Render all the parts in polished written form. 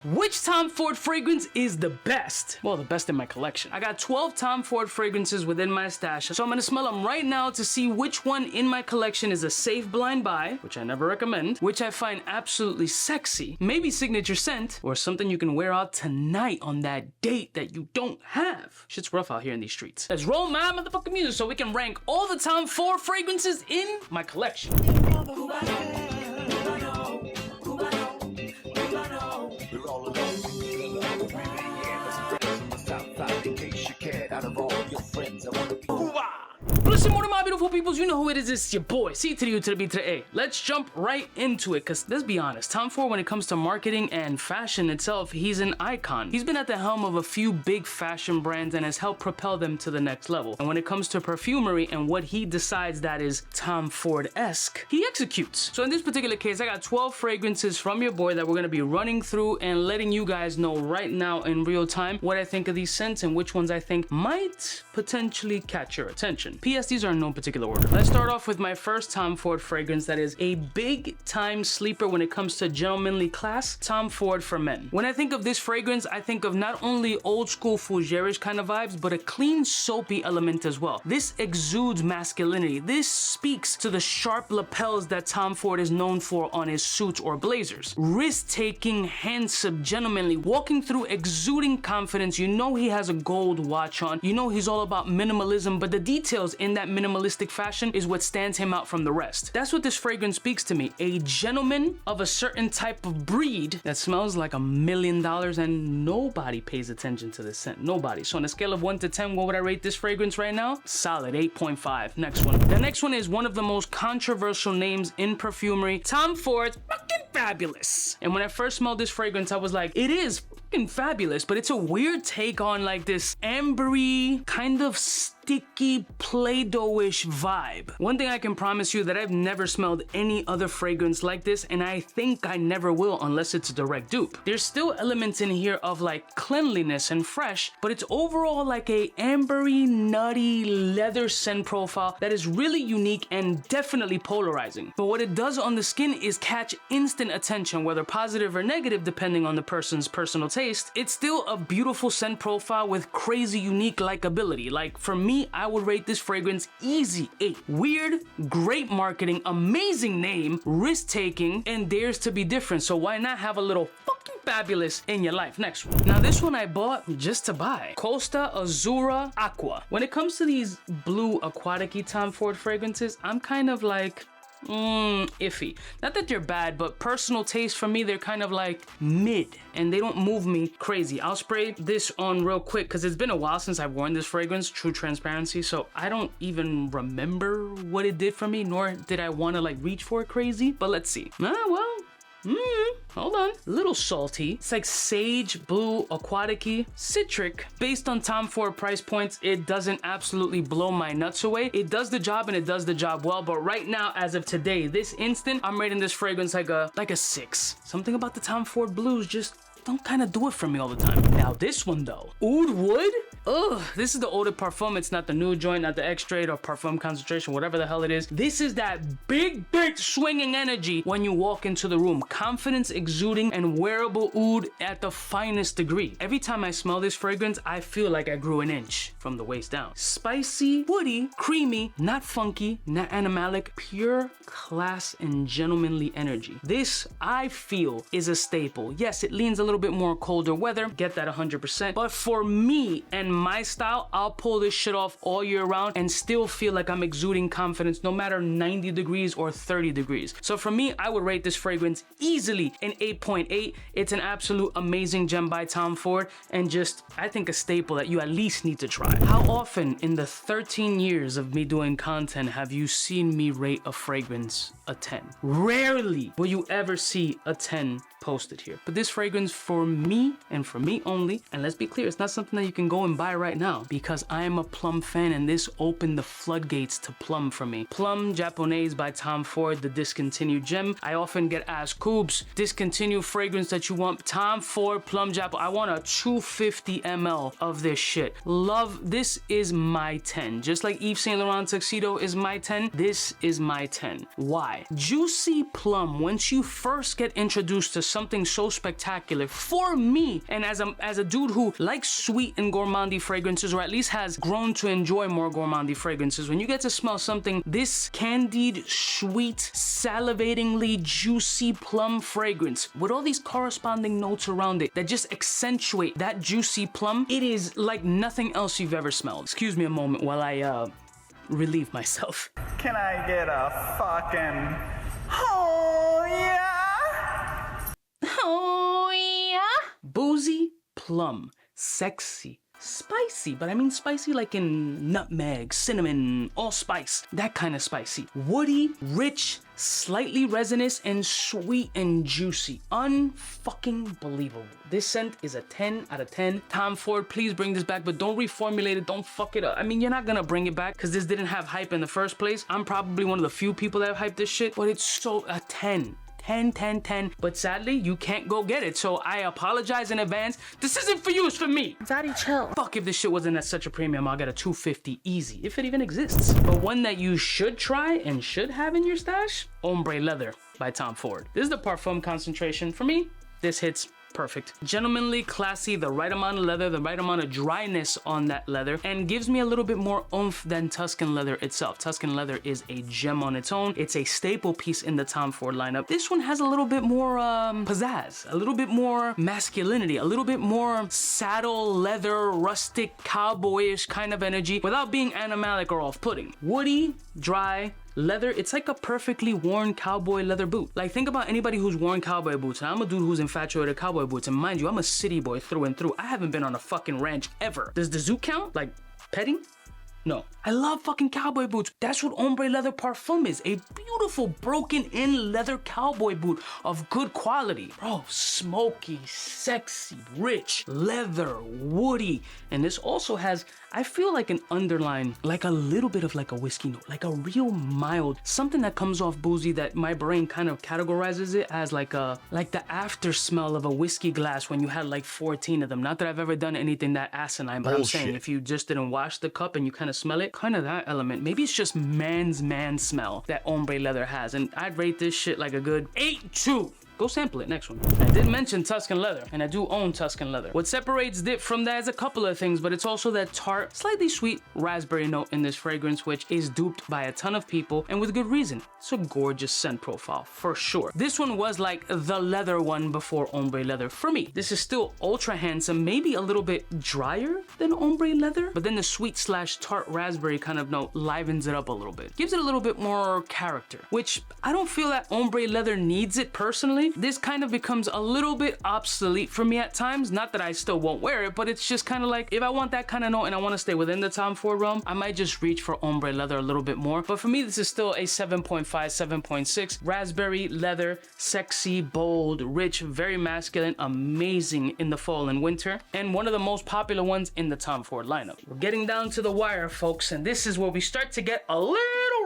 Which Tom Ford fragrance is the best? Well, the best in my collection. I got 12 Tom Ford fragrances within my stash, so I'm gonna smell them right now to see which one in my collection is a safe blind buy, which I never recommend, which I find absolutely sexy, maybe signature scent, or something you can wear out tonight on that date that you don't have. Shit's rough out here in these streets. Let's roll my motherfucking music so we can rank all the Tom Ford fragrances in my collection. Listen, more to my beautiful peoples, you know who it is. It's your boy, C to the U to the B to the A. Let's jump right into it, because let's be honest, Tom Ford, when it comes to marketing and fashion itself, he's an icon. He's been at the helm of a few big fashion brands and has helped propel them to the next level. And when it comes to perfumery and what he decides that is Tom Ford-esque, he executes. So in this particular case, I got 12 fragrances from your boy that we're going to be running through and letting you guys know right now in real time what I think of these scents and which ones I think might potentially catch your attention. P.S. These are in no particular order. Let's start off with my first Tom Ford fragrance that is a big time sleeper when it comes to gentlemanly class, Tom Ford for Men. When I think of this fragrance, I think of not only old school fougere-ish kind of vibes, but a clean soapy element as well. This exudes masculinity. This speaks to the sharp lapels that Tom Ford is known for on his suits or blazers. Risk-taking, handsome, gentlemanly, walking through exuding confidence. You know he has a gold watch on. You know he's all about minimalism, but the details in that minimalistic fashion is what stands him out from the rest. That's what this fragrance speaks to me. A gentleman of a certain type of breed that smells like $1 million, and nobody pays attention to this scent. Nobody. So on a scale of 1 to 10, what would I rate this fragrance right now? Solid 8.5. Next one. The next one is one of the most controversial names in perfumery, Tom Ford's fucking Fabulous. And when I first smelled this fragrance, I was like, it is fucking fabulous, but it's a weird take on like this ambery, kind of sticky Play-Doh-ish vibe. One thing I can promise you that I've never smelled any other fragrance like this, and I think I never will unless it's a direct dupe. There's still elements in here of like cleanliness and fresh, but it's overall like a ambery, nutty leather scent profile that is really unique and definitely polarizing. But what it does on the skin is catch instant attention, whether positive or negative depending on the person's personal taste. It's still a beautiful scent profile with crazy unique likability. Like for me, I would rate this fragrance easy 8. Weird, great marketing, amazing name, risk-taking, and dares to be different. So why not have a little fucking fabulous in your life? Next one. Now this one I bought just to buy. Costa Azzurra Aqua. When it comes to these blue aquatic-y Tom Ford fragrances, I'm kind of like, iffy. Not that they're bad, but personal taste for me, they're kind of like mid and they don't move me crazy. I'll spray this on real quick because it's been a while since I've worn this fragrance, true transparency, so I don't even remember what it did for me, nor did I want to like reach for it crazy, but let's see. Hold on. A little salty. It's like sage, blue, aquatic-y, citric. Based on Tom Ford price points, it doesn't absolutely blow my nuts away. It does the job and it does the job well, but right now, as of today, this instant, I'm rating this fragrance like a 6. Something about the Tom Ford blues just don't kind of do it for me all the time. Now this one though, Oud Wood? Ugh, this is the Eau de Parfum. It's not the new joint, not the extrait or parfum concentration, whatever the hell it is. This is that big swinging energy when you walk into the room. Confidence exuding and wearable oud at the finest degree. Every time I smell this fragrance, I feel like I grew an inch from the waist down. Spicy, woody, creamy, not funky, not animalic, pure class and gentlemanly energy. This, I feel, is a staple. Yes, it leans a little bit more colder weather, get that 100%, but for me and my style, I'll pull this shit off all year round and still feel like I'm exuding confidence no matter 90 degrees or 30 degrees. So for me, I would rate this fragrance easily an 8.8. It's an absolute amazing gem by Tom Ford and just, I think, a staple that you at least need to try. How often in the 13 years of me doing content have you seen me rate a fragrance a 10? Rarely will you ever see a 10 posted here. But this fragrance for me and for me only, and let's be clear, it's not something that you can go and buy right now because I am a Plum fan and this opened the floodgates to Plum for me. Plum Japonais by Tom Ford, the discontinued gem. I often get asked, Coobs, discontinued fragrance that you want? Tom Ford Plum Jap. I want a 250 ml of this shit. Love, this is my 10. Just like Yves Saint Laurent Tuxedo is my 10, this is my 10. Why? lie. Juicy plum, once you first get introduced to something so spectacular, for me, and as a dude who likes sweet and gourmandy fragrances, or at least has grown to enjoy more gourmandy fragrances, when you get to smell something this candied, sweet, salivatingly juicy plum fragrance with all these corresponding notes around it that just accentuate that juicy plum, it is like nothing else you've ever smelled. Excuse me a moment while I relieve myself. Can I get a fucking oh yeah? Oh yeah? Boozy, plum, sexy, spicy, but I mean spicy like in nutmeg, cinnamon, allspice, that kind of spicy. Woody, rich, slightly resinous, and sweet and juicy. Unfucking believable. This scent is a 10 out of 10. Tom Ford, please bring this back, but don't reformulate it, don't fuck it up. I mean, you're not gonna bring it back because this didn't have hype in the first place. I'm probably one of the few people that have hyped this shit, but it's so a 10. 10, 10, 10, but sadly, you can't go get it, so I apologize in advance. This isn't for you, it's for me. Daddy, chill. Fuck, if this shit wasn't at such a premium, I'll get a 250 easy, if it even exists. But one that you should try and should have in your stash, Ombre Leather by Tom Ford. This is the parfum concentration. For me, this hits perfect. Gentlemanly, classy, the right amount of leather, the right amount of dryness on that leather, and gives me a little bit more oomph than Tuscan Leather itself. Tuscan Leather is a gem on its own. It's a staple piece in the Tom Ford lineup. This one has a little bit more pizzazz, a little bit more masculinity, a little bit more saddle, leather, rustic, cowboyish kind of energy without being animalic or off-putting. Woody, dry, leather, it's like a perfectly worn cowboy leather boot. Like, think about anybody who's worn cowboy boots, and I'm a dude who's infatuated with cowboy boots, and mind you, I'm a city boy through and through. I haven't been on a fucking ranch ever. Does the zoo count? Like, petting? No. I love fucking cowboy boots. That's what Ombre Leather Parfume is. A beautiful broken-in leather cowboy boot of good quality. Bro, smoky, sexy, rich, leather, woody. And this also has, I feel like an underline, like a little bit of like a whiskey note, like a real mild, something that comes off boozy that my brain kind of categorizes it as like the after smell of a whiskey glass when you had like 14 of them. Not that I've ever done anything that asinine, but Bullshit. I'm saying if you just didn't wash the cup and you kind of smell it, kind of that element. Maybe it's just man's man smell that Ombre Leather has, and I'd rate this shit like a good 8-2. Go sample it, next one. I did mention Tuscan Leather, and I do own Tuscan Leather. What separates it from that is a couple of things, but it's also that tart, slightly sweet raspberry note in this fragrance, which is duped by a ton of people, and with good reason. It's a gorgeous scent profile, for sure. This one was like the leather one before Ombre Leather for me. This is still ultra handsome, maybe a little bit drier than Ombre Leather, but then the sweet slash tart raspberry kind of note livens it up a little bit. Gives it a little bit more character, which I don't feel that Ombre Leather needs it personally. This kind of becomes a little bit obsolete for me at times. Not that I still won't wear it, but it's just kind of like, if I want that kind of note and I want to stay within the Tom Ford realm, I might just reach for Ombre Leather a little bit more. But for me, this is still a 7.5, 7.6. Raspberry, leather, sexy, bold, rich, very masculine, amazing in the fall and winter, and one of the most popular ones in the Tom Ford lineup. We're getting down to the wire, folks, and this is where we start to get a little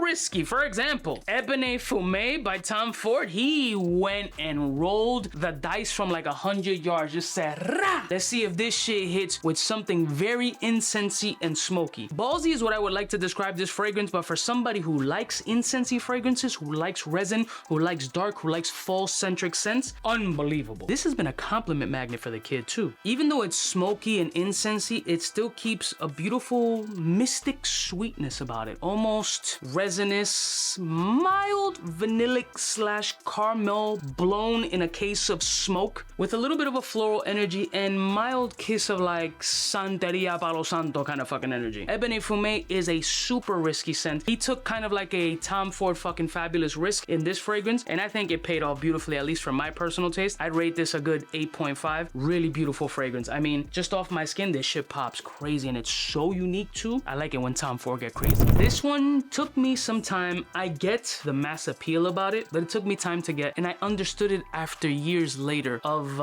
risky. For example, Ebene Fume by Tom Ford, he went and rolled the dice from like 100 yards, just said, rah! Let's see if this shit hits with something very incensey and smoky. Ballsy is what I would like to describe this fragrance, but for somebody who likes incensey fragrances, who likes resin, who likes dark, who likes fall-centric scents, unbelievable. This has been a compliment magnet for the kid too. Even though it's smoky and incensey, it still keeps a beautiful mystic sweetness about it. Almost resinous, mild vanillic slash caramel blown in a case of smoke with a little bit of a floral energy and mild kiss of like Santeria Palo Santo kind of fucking energy. Ebene Fume is a super risky scent. He took kind of like a Tom Ford fucking fabulous risk in this fragrance, and I think it paid off beautifully, at least for my personal taste. I'd rate this a good 8.5. Really beautiful fragrance. I mean, just off my skin, this shit pops crazy, and it's so unique too. I like it when Tom Ford get crazy. This one took me some time. I get the mass appeal about it, but it took me time to get, and I understood it after years later of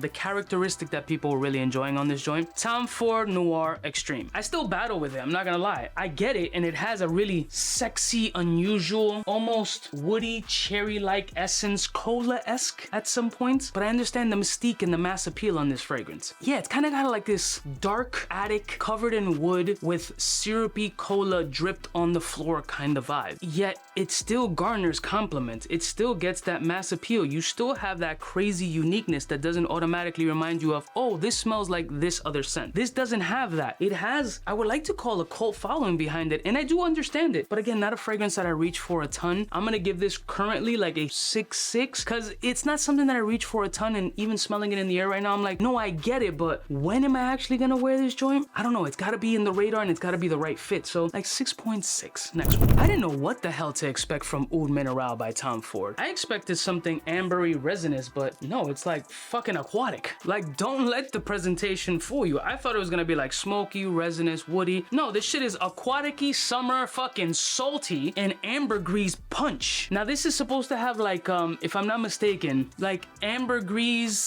the characteristic that people were really enjoying on this joint. Tom Ford Noir Extreme. I still battle with it, I'm not gonna lie. I get it, and it has a really sexy, unusual, almost woody, cherry-like essence, cola-esque at some points, but I understand the mystique and the mass appeal on this fragrance. Yeah, it's kind of got like this dark attic covered in wood with syrupy cola dripped on the floor kind the vibe. Yet it still garners compliments. It still gets that mass appeal. You still have that crazy uniqueness that doesn't automatically remind you of, oh, this smells like this other scent. This doesn't have that. It has, I would like to call a cult following behind it, and I do understand it. But again, not a fragrance that I reach for a ton. I'm gonna give this currently like a 6.6 because it's not something that I reach for a ton, and even smelling it in the air right now, I'm like, no, I get it, but when am I actually gonna wear this joint? I don't know. It's gotta be in the radar and it's gotta be the right fit. So like 6.6. Next one. I didn't know what the hell to expect from Oud Minerale by Tom Ford. I expected something ambery resinous, but no, it's like fucking aquatic. Like, don't let the presentation fool you. I thought it was gonna be like smoky, resinous, woody. No, this shit is aquatic-y, summer, fucking salty, and ambergris punch. Now this is supposed to have like, if I'm not mistaken, like ambergris,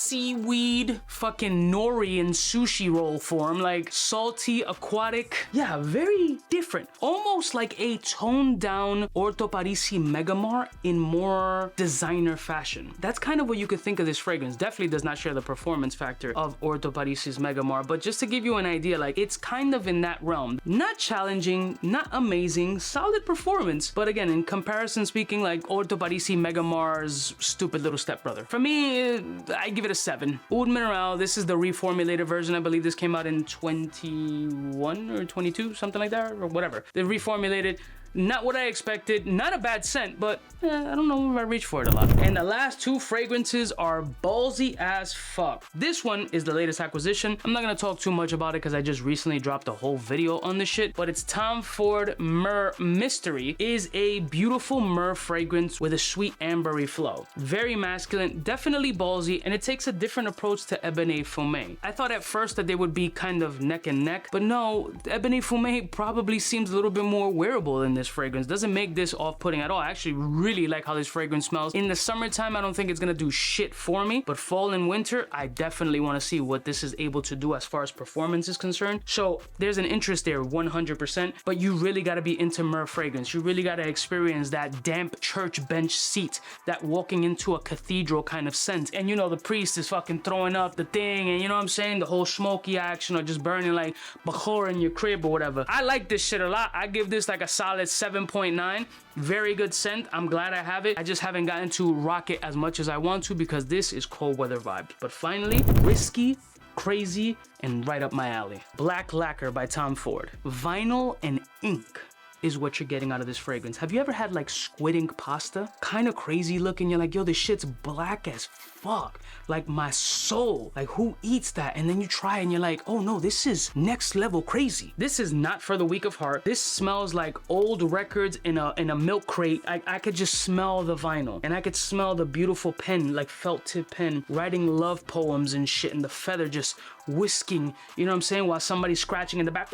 seaweed, fucking nori and sushi roll form, like salty, aquatic. Yeah, very different. Almost like a toned down 𝗙𝗧𝗏𝗂𝐾𝐾𝐿 in more designer fashion. That's kind of what you could think of this fragrance. Definitely does not share the performance factor of 𝗙𝗧𝗏𝗏𝗏𝗏, but just to give you an idea, like it's kind of in that realm. Not challenging, not amazing, solid performance, but again, in comparison speaking, like 𝗙𝗧𝗏𝗏𝗏𝗏's stupid little stepbrother. For me, I give it a 7. Oud Minerale, this is the reformulated version. I believe this came out in 21 or 22, something like that, or whatever. They reformulated. Not what I expected, not a bad scent, but I don't know if I reach for it a lot. And the last two fragrances are ballsy as fuck. This one is the latest acquisition. I'm not gonna talk too much about it because I just recently dropped a whole video on this shit, but it's Tom Ford Myrrhe Mystere. Is a beautiful myrrhe fragrance with a sweet ambery flow. Very masculine, definitely ballsy, and it takes a different approach to Ebene Fume. I thought at first that they would be kind of neck and neck, but no, Ebene Fume probably seems a little bit more wearable than this fragrance. Doesn't make this off-putting at all. I actually really like how this fragrance smells. In the summertime, I don't think it's gonna do shit for me, but fall and winter, I definitely want to see what this is able to do as far as performance is concerned. So there's an interest there 100%, but you really got to be into myrrhe fragrance. You really got to experience that damp church bench seat, that walking into a cathedral kind of scent. And you know, the priest is fucking throwing up the thing, and you know what I'm saying? The whole smoky action, or just burning like bachor in your crib or whatever. I like this shit a lot. I give this like a solid 7.9. Very good scent. I'm glad I have it. I just haven't gotten to rock it as much as I want to because this is cold weather vibes. But finally, risky, crazy, and right up my alley. Black Lacquer by Tom Ford. Vinyl and ink is what you're getting out of this fragrance. Have you ever had like squid ink pasta? Kind of crazy looking. You're like, yo, this shit's black as fuck. Like my soul. Like, who eats that? And then you try and you're like, oh no, this is next level crazy. This is not for the weak of heart. This smells like old records in a milk crate. I could just smell the vinyl, and I could smell the beautiful pen, like felt tip pen, writing love poems and shit, and the feather just whisking, you know what I'm saying, while somebody's scratching in the back.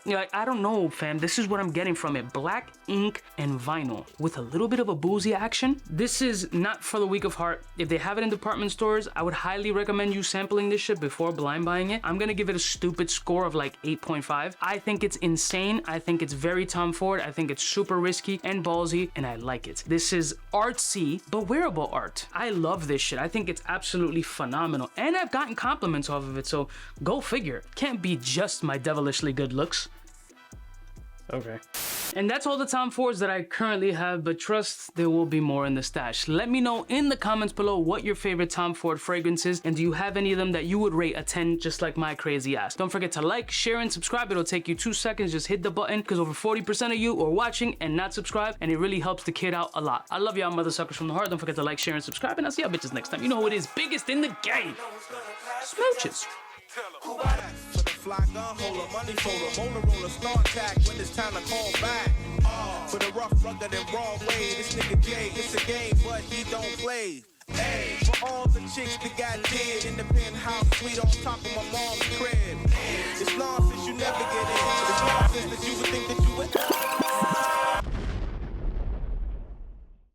You're like, I don't know, fam. This is what I'm getting from it. Black ink and vinyl with a little bit of a boozy action. This is not for the weak of heart. If they have it in department stores, I would highly recommend you sampling this shit before blind buying it. I'm gonna give it a stupid score of like 8.5. I think it's insane. I think it's very Tom Ford. I think it's super risky and ballsy, and I like it. This is artsy, but wearable art. I love this shit. I think it's absolutely phenomenal, and I've gotten compliments off of it, so go figure. Can't be just my devilishly good looks. Okay. And that's all the Tom Fords that I currently have, but trust, there will be more in the stash. Let me know in the comments below what your favorite Tom Ford fragrance is, and do you have any of them that you would rate a 10 just like my crazy ass? Don't forget to like, share, and subscribe. It'll take you 2 seconds. Just hit the button, because over 40% of you are watching and not subscribed, and it really helps the kid out a lot. I love y'all mother suckers from the heart. Don't forget to like, share, and subscribe, and I'll see y'all bitches next time. You know who it is, biggest in the game. Smooches. Fly gun holder, money folder, motor roller, star attack when it's time to call back. For the rough, rugged, and raw way, this nigga Jay, it's a game, but he don't play. Hey, for all the chicks that got dead in the penthouse suite on top of my mom's crib. It's long since